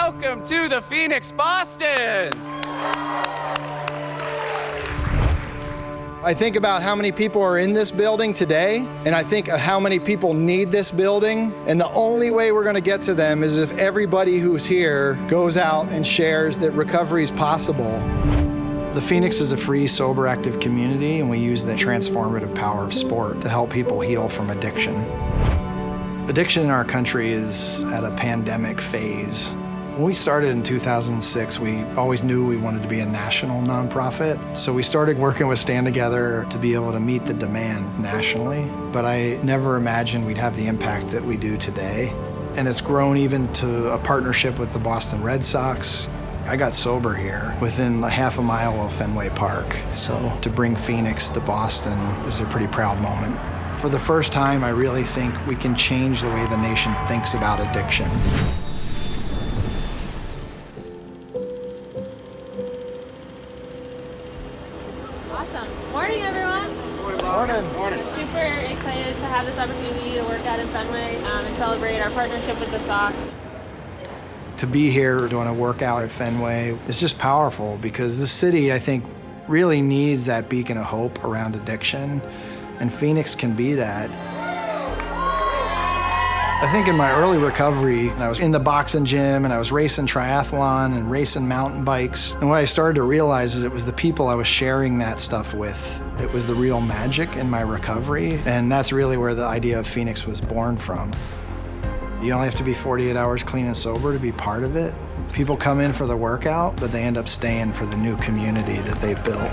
welcome to the Phoenix, Boston. I think about how many people are in this building today, and I think of how many people need this building, and the only way we're gonna get to them is if everybody who's here goes out and shares that recovery is possible. The Phoenix is a free, sober, active community, and we use the transformative power of sport to help people heal from addiction. Addiction in our country is at a pandemic phase. When we started in 2006, we always knew we wanted to be a national nonprofit. So we started working with Stand Together to be able to meet the demand nationally. But I never imagined we'd have the impact that we do today. And it's grown even to a partnership with the Boston Red Sox. I got sober here within a half a mile of Fenway Park. So to bring Phoenix to Boston is a pretty proud moment. For the first time, I really think we can change the way the nation thinks about addiction. Awesome. Morning, everyone. Morning. Morning. I'm super excited to have this opportunity to work out in Fenway and celebrate our partnership with the Sox. To be here doing a workout at Fenway is just powerful because the city, I think, really needs that beacon of hope around addiction, and Phoenix can be that. I think in my early recovery, I was in the boxing gym and I was racing triathlon and racing mountain bikes. And what I started to realize is it was the people I was sharing that stuff with that was the real magic in my recovery. And that's really where the idea of Phoenix was born from. You only have to be 48 hours clean and sober to be part of it. People come in for the workout, but they end up staying for the new community that they've built.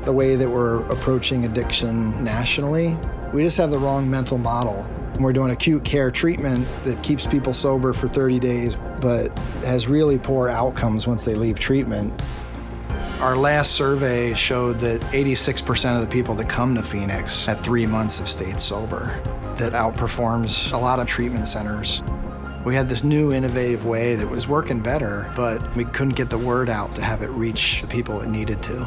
The way that we're approaching addiction nationally, we just have the wrong mental model. We're doing acute care treatment that keeps people sober for 30 days, but has really poor outcomes once they leave treatment. Our last survey showed that 86% of the people that come to Phoenix at 3 months have stayed sober. That outperforms a lot of treatment centers. We had this new innovative way that was working better, but we couldn't get the word out to have it reach the people it needed to.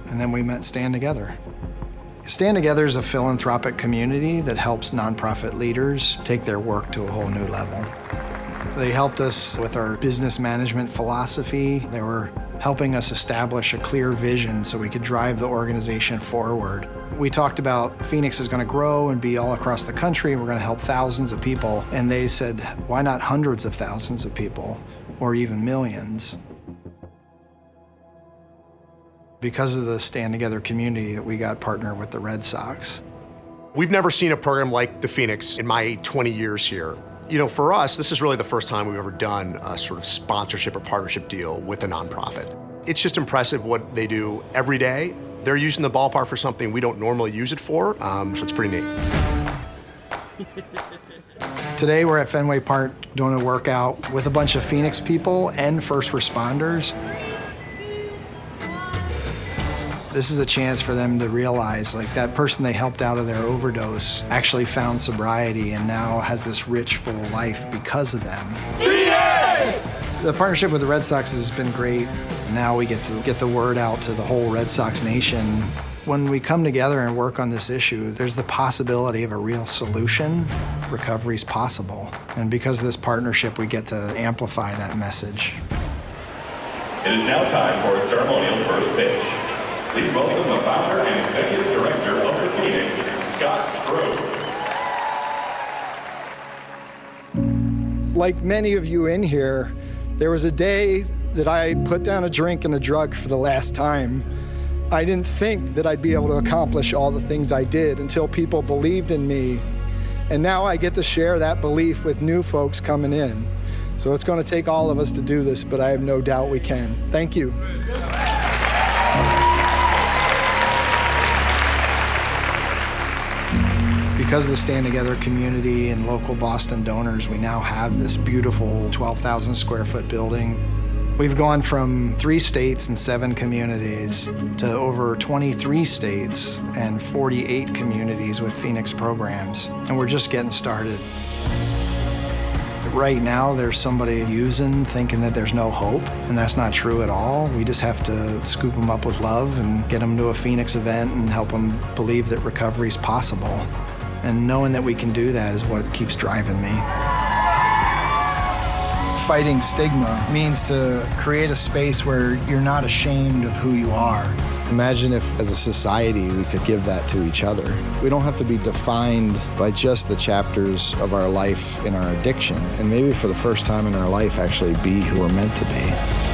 And then we met Stand Together. Stand Together is a philanthropic community that helps nonprofit leaders take their work to a whole new level. They helped us with our business management philosophy. They were helping us establish a clear vision so we could drive the organization forward. We talked about Phoenix is going to grow and be all across the country, and we're going to help thousands of people. And they said, why not hundreds of thousands of people, or even millions? Because of the Stand Together community that we got partnered with the Red Sox. We've never seen a program like the Phoenix in my 20 years here. You know, for us, this is really the first time we've ever done a sort of sponsorship or partnership deal with a nonprofit. It's just impressive what they do every day. They're using the ballpark for something we don't normally use it for, so it's pretty neat. Today we're at Fenway Park doing a workout with a bunch of Phoenix people and first responders. This is a chance for them to realize, like, that person they helped out of their overdose actually found sobriety and now has this rich, full life because of them. Phoenix! The partnership with the Red Sox has been great. Now we get to get the word out to the whole Red Sox nation. When we come together and work on this issue, there's the possibility of a real solution. Recovery's possible. And because of this partnership, we get to amplify that message. It is now time for a ceremonial first pitch. Please welcome the founder and executive director of the Phoenix, Scott Strode. Like many of you in here, there was a day that I put down a drink and a drug for the last time. I didn't think that I'd be able to accomplish all the things I did until people believed in me. And now I get to share that belief with new folks coming in. So it's going to take all of us to do this, but I have no doubt we can. Thank you. Because of the Stand Together community and local Boston donors, we now have this beautiful 12,000 square foot building. We've gone from 3 states and 7 communities to over 23 states and 48 communities with Phoenix programs, and we're just getting started. Right now, there's somebody using, thinking that there's no hope, and that's not true at all. We just have to scoop them up with love and get them to a Phoenix event and help them believe that recovery is possible. And knowing that we can do that is what keeps driving me. fighting stigma means to create a space where you're not ashamed of who you are. Imagine if, as a society, we could give that to each other. We don't have to be defined by just the chapters of our life in our addiction, and maybe for the first time in our life, actually be who we're meant to be.